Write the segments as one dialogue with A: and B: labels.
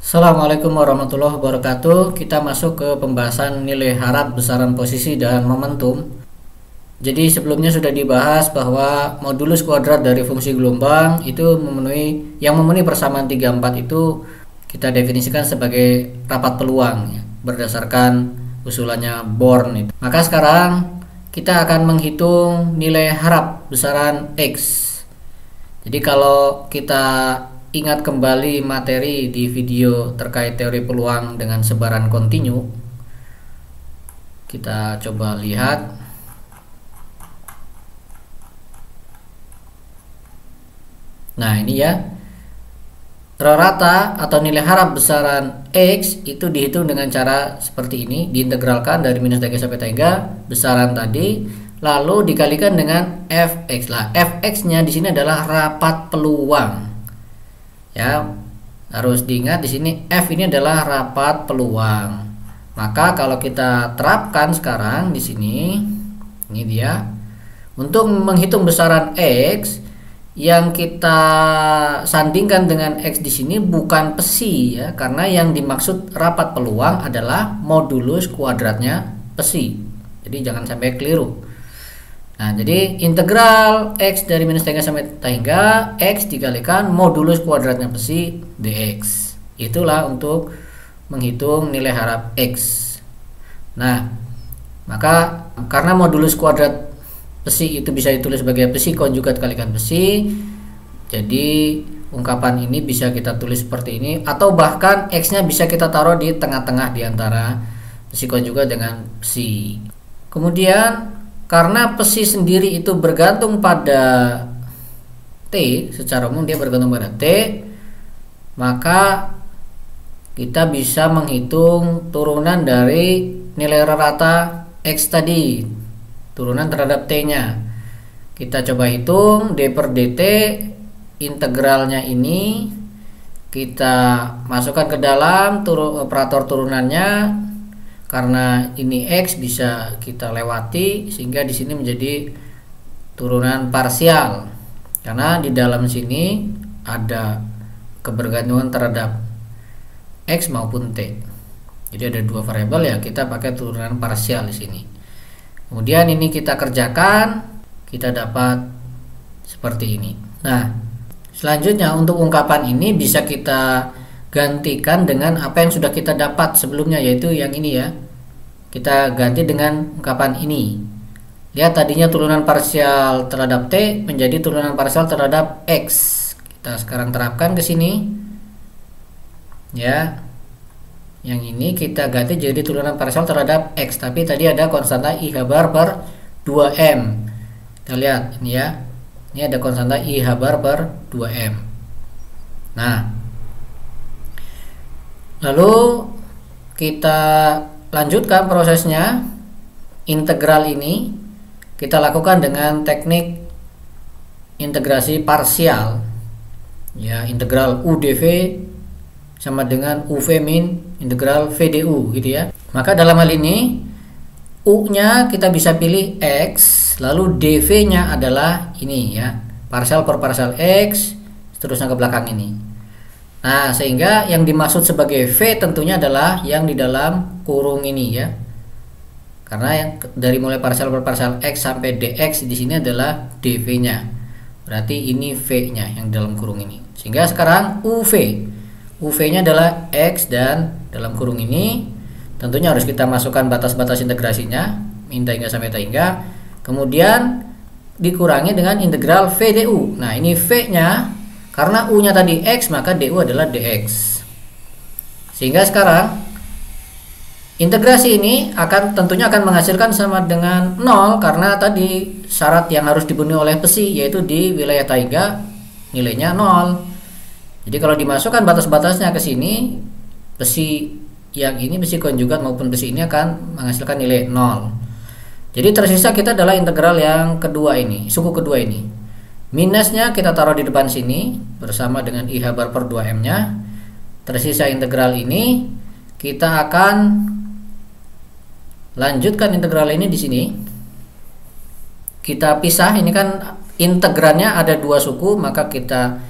A: Assalamualaikum warahmatullahi wabarakatuh. Kita masuk ke pembahasan nilai harap, besaran posisi, dan momentum. Jadi sebelumnya sudah dibahas bahwa modulus kuadrat dari fungsi gelombang itu memenuhi persamaan 3/4 itu kita definisikan sebagai rapat peluang ya, berdasarkan usulannya Born itu. Maka sekarang kita akan menghitung nilai harap besaran X. Jadi kalau kita ingat kembali materi di video terkait teori peluang dengan sebaran kontinu, kita coba lihat. Nah ini ya, rata atau nilai harap besaran X itu dihitung dengan cara seperti ini, diintegralkan dari minus 3 sampai 3 besaran tadi, lalu dikalikan dengan Fx lah. Fx nya di sini adalah rapat peluang. Ya, harus diingat di sini F ini adalah rapat peluang. Maka kalau kita terapkan sekarang di sini, ini dia. Untuk menghitung besaran X, yang kita sandingkan dengan X di sini bukan psi ya, karena yang dimaksud rapat peluang adalah modulus kuadratnya psi. Jadi jangan sampai keliru. Nah, jadi integral X dari minus 3 sampai 3 X dikalikan modulus kuadratnya psi dx. Itulah untuk menghitung nilai harap X. Nah, maka karena modulus kuadrat psi itu bisa ditulis sebagai psi konjugat kalikan psi, jadi ungkapan ini bisa kita tulis seperti ini, atau bahkan X nya bisa kita taruh di tengah-tengah di antara psi konjugat dengan psi. Kemudian karena psi sendiri itu bergantung pada T, secara umum dia bergantung pada T, maka kita bisa menghitung turunan dari nilai rata X tadi, turunan terhadap T nya. Kita coba hitung D per dt, integralnya ini kita masukkan ke dalam operator turunannya. Karena ini X bisa kita lewati, sehingga di sini menjadi turunan parsial. Karena di dalam sini ada kebergantungan terhadap X maupun T. Jadi ada dua variabel ya, kita pakai turunan parsial di sini. Kemudian ini kita kerjakan, kita dapat seperti ini. Nah, selanjutnya untuk ungkapan ini bisa kita gantikan dengan apa yang sudah kita dapat sebelumnya, yaitu yang ini ya. Kita ganti dengan ungkapan ini. Lihat tadinya turunan parsial terhadap T menjadi turunan parsial terhadap X. Kita sekarang terapkan ke sini. Ya. Yang ini kita ganti jadi turunan parsial terhadap X, tapi tadi ada konstanta I bar per 2M. Kita lihat ini ya. Ini ada konstanta I bar per 2M. Nah, lalu kita lanjutkan prosesnya. Integral ini kita lakukan dengan teknik integrasi parsial ya, integral UdV sama dengan UV min integral VdU gitu ya. Maka dalam hal ini U nya kita bisa pilih X, lalu dV nya adalah ini ya, parsial per parsial X seterusnya ke belakang ini. Nah, sehingga yang dimaksud sebagai V tentunya adalah yang di dalam kurung ini ya. Karena yang dari mulai parsial per parsial X sampai dx di sini adalah dv-nya. Berarti ini V-nya yang dalam kurung ini. Sehingga sekarang UV-nya adalah X, dan dalam kurung ini tentunya harus kita masukkan batas-batas integrasinya, min hingga sampai hingga. Kemudian dikurangi dengan integral VdU. Nah, ini V-nya karena U-nya tadi X, maka DU adalah dx. Sehingga sekarang integrasi ini tentunya akan menghasilkan sama dengan 0, karena tadi syarat yang harus dipenuhi oleh psi, yaitu di wilayah taiga nilainya 0. Jadi kalau dimasukkan batas-batasnya ke sini, psi yang ini, psi konjugat maupun psi ini akan menghasilkan nilai 0. Jadi tersisa kita adalah integral yang kedua ini, suku kedua ini. Minusnya kita taruh di depan sini bersama dengan I bar per 2M nya. Tersisa integral ini, kita akan lanjutkan integral ini di sini. Kita pisah, ini kan integrannya ada dua suku, maka kita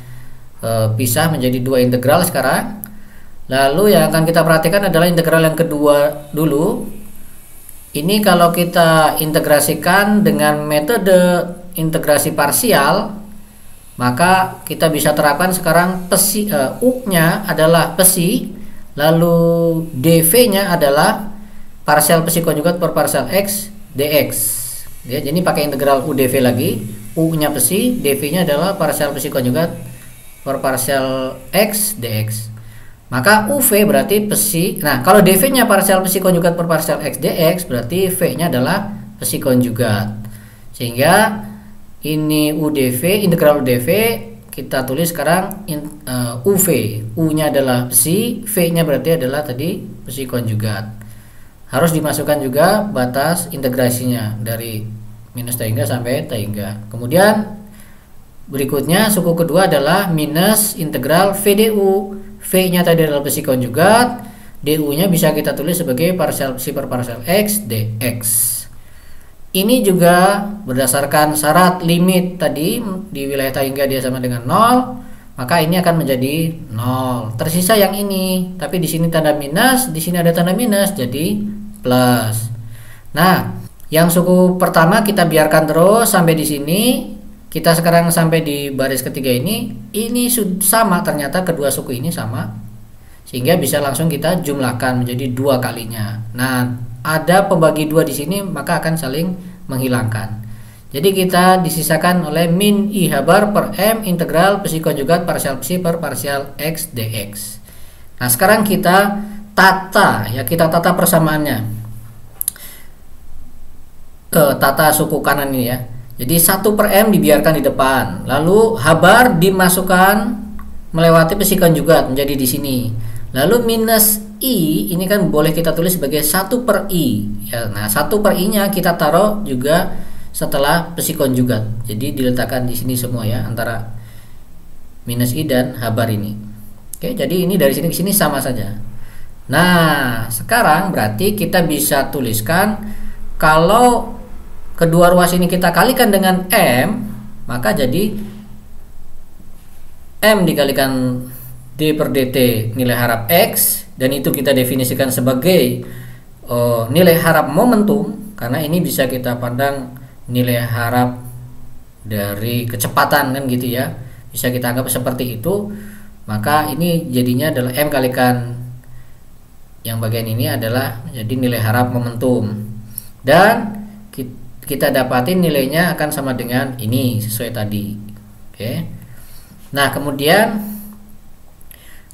A: pisah menjadi dua integral sekarang. Lalu yang akan kita perhatikan adalah integral yang kedua dulu. Ini kalau kita integrasikan dengan metode integrasi parsial, maka kita bisa terapkan sekarang U-nya adalah psi, lalu dv-nya adalah parsial psi konjugat per parsial x dx. Ya, jadi pakai integral u dv lagi. U-nya psi, dv-nya adalah parsial psi konjugat per parsial x dx. Maka UV berarti psi. Nah, kalau dv-nya parsial psi konjugat per parsial x dx, berarti v-nya adalah psi konjugat. Sehingga ini UdV, integral UdV kita tulis sekarang UV. U-nya adalah psi, V-nya berarti adalah tadi psi konjugat. Harus dimasukkan juga batas integrasinya dari minus T hingga sampai T hingga. Kemudian berikutnya suku kedua adalah minus integral VdU. V-nya tadi adalah psi konjugat, du-nya bisa kita tulis sebagai parsial psi per parsial x dx. Ini juga berdasarkan syarat limit tadi di wilayah T hingga dia sama dengan 0, maka ini akan menjadi 0. Tersisa yang ini, tapi di sini tanda minus, di sini ada tanda minus, jadi plus. Nah, yang suku pertama kita biarkan terus sampai di sini. Kita sekarang sampai di baris ketiga ini sama, ternyata kedua suku ini sama, sehingga bisa langsung kita jumlahkan menjadi 2 kalinya. Nah, ada pembagi 2 di sini, maka akan saling menghilangkan. Jadi kita disisakan oleh min I habar per M integral psi konjugat parsial psi per parsial x dx. Nah, sekarang kita tata persamaannya. Tata suku kanan ini ya. Jadi 1 per M dibiarkan di depan, lalu habar dimasukkan melewati psi konjugat menjadi di sini. Lalu minus I ini kan boleh kita tulis sebagai 1 per I ya. Nah, 1 per I nya kita taruh juga setelah psi konjugat. Jadi diletakkan di sini semua ya, antara minus I dan habar ini. Oke, jadi ini dari sini ke sini sama saja. Nah, sekarang berarti kita bisa tuliskan kalau kedua ruas ini kita kalikan dengan M, maka jadi M dikalikan D per DT nilai harap X, dan itu kita definisikan sebagai nilai harap momentum, karena ini bisa kita pandang nilai harap dari kecepatan kan gitu ya, bisa kita anggap seperti itu. Maka ini jadinya adalah M kalikan yang bagian ini adalah jadi nilai harap momentum, dan kita dapatin nilainya akan sama dengan ini sesuai tadi. Oke. Nah, kemudian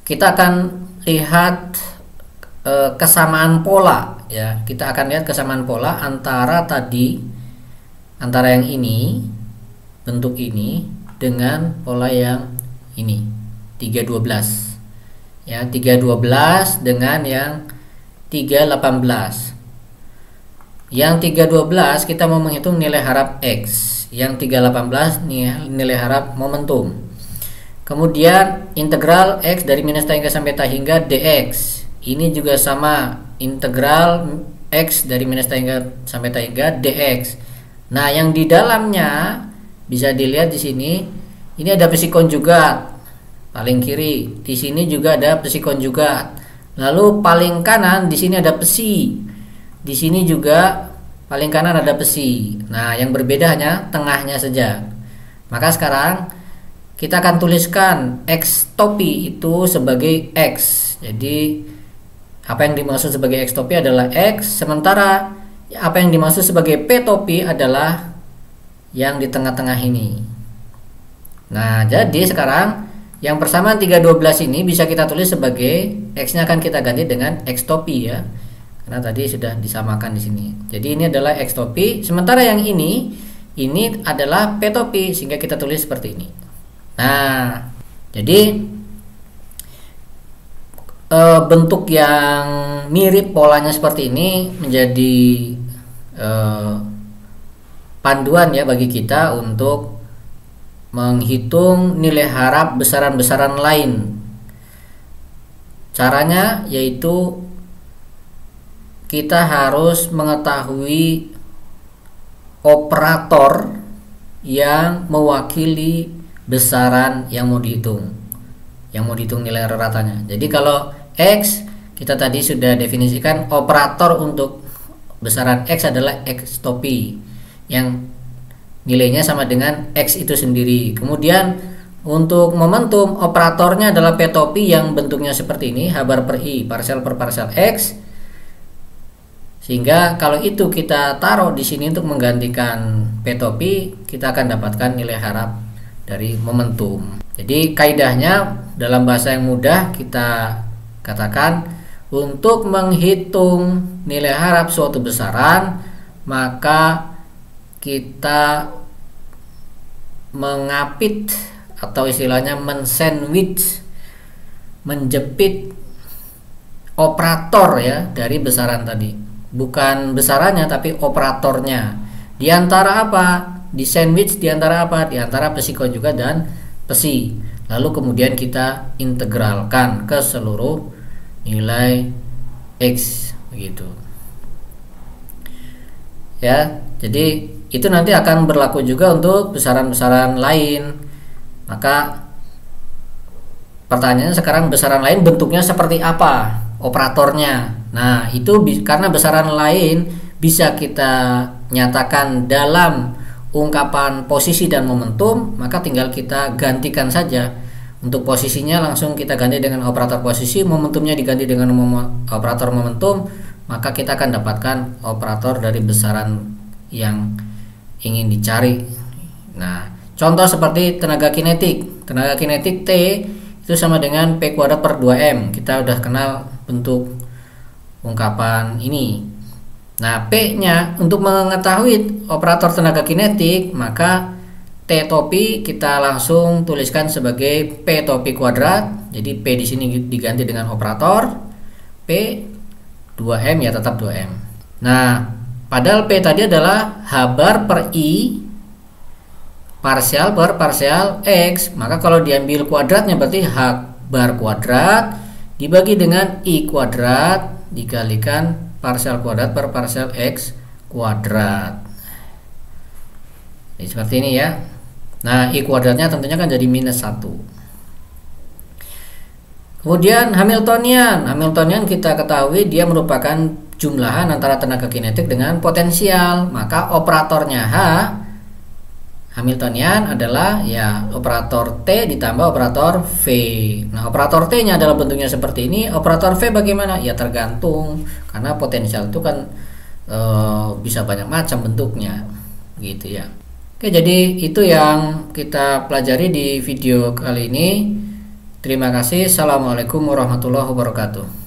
A: kita akan lihat kesamaan pola ya. Kita akan lihat kesamaan pola antara yang ini, bentuk ini dengan pola yang ini 312. Ya, 312 dengan yang 318. Yang 312 kita mau menghitung nilai harap X, yang 318 nilai harap momentum. Kemudian integral X dari minus T hingga sampai T hingga dx. Ini juga sama, integral X dari minus T hingga sampai T hingga dx. Nah, yang di dalamnya bisa dilihat di sini, ini ada psi konjugat paling kiri, di sini juga ada psi konjugat. Lalu paling kanan di sini ada psi. Di sini juga paling kanan ada psi. Nah, yang berbeda hanya tengahnya saja. Maka sekarang kita akan tuliskan X topi itu sebagai X. Jadi apa yang dimaksud sebagai X topi adalah X, sementara apa yang dimaksud sebagai P topi adalah yang di tengah-tengah ini. Nah, jadi sekarang yang persamaan 312 ini bisa kita tulis sebagai X-nya akan kita ganti dengan X topi ya. Karena tadi sudah disamakan di sini. Jadi ini adalah X topi, sementara yang ini adalah P topi, sehingga kita tulis seperti ini. Nah, jadi bentuk yang mirip polanya seperti ini menjadi panduan ya bagi kita untuk menghitung nilai harap besaran-besaran lain. Caranya yaitu kita harus mengetahui operator yang mewakili besaran yang mau dihitung, nilai ratanya. Jadi kalau X, kita tadi sudah definisikan operator untuk besaran X adalah X topi yang nilainya sama dengan X itu sendiri. Kemudian untuk momentum, operatornya adalah P topi yang bentuknya seperti ini, H bar per I, parsial per parsial X. Sehingga kalau itu kita taruh di sini untuk menggantikan P topi, kita akan dapatkan nilai harap dari momentum. Jadi kaidahnya dalam bahasa yang mudah kita katakan, untuk menghitung nilai harap suatu besaran, maka kita mengapit atau istilahnya mensandwich, menjepit operator ya dari besaran tadi. Bukan besarannya tapi operatornya. Di antara apa? Di sandwich di antara apa? Di antara psi konjugat dan psi. Lalu kemudian kita integralkan ke seluruh nilai X begitu. Ya, jadi itu nanti akan berlaku juga untuk besaran-besaran lain. Maka pertanyaannya sekarang, besaran lain bentuknya seperti apa operatornya? Nah, itu karena besaran lain bisa kita nyatakan dalam ungkapan posisi dan momentum, maka tinggal kita gantikan saja. Untuk posisinya langsung kita ganti dengan operator posisi, momentumnya diganti dengan operator momentum, maka kita akan dapatkan operator dari besaran yang ingin dicari. Nah, contoh seperti tenaga kinetik. Tenaga kinetik T itu sama dengan P kuadrat per 2M. Kita udah kenal bentuk ungkapan ini. Nah, P-nya untuk mengetahui operator tenaga kinetik, maka T topi kita langsung tuliskan sebagai P topi kuadrat. Jadi P di sini diganti dengan operator P 2M ya, tetap 2M. Nah, padahal P tadi adalah H bar per I parsial per parsial X, maka kalau diambil kuadratnya berarti H bar kuadrat dibagi dengan I kuadrat dikalikan parsial kuadrat per parsial X kuadrat. Jadi seperti ini ya. Nah, I kuadratnya tentunya kan jadi minus 1. Kemudian Hamiltonian kita ketahui dia merupakan jumlahan antara tenaga kinetik dengan potensial. Maka operatornya H Hamiltonian adalah ya operator T ditambah operator V. Nah, operator T-nya adalah bentuknya seperti ini. Operator V bagaimana? Ya tergantung, karena potensial itu kan bisa banyak macam bentuknya, gitu ya. Oke, jadi itu yang kita pelajari di video kali ini. Terima kasih. Assalamualaikum warahmatullahi wabarakatuh.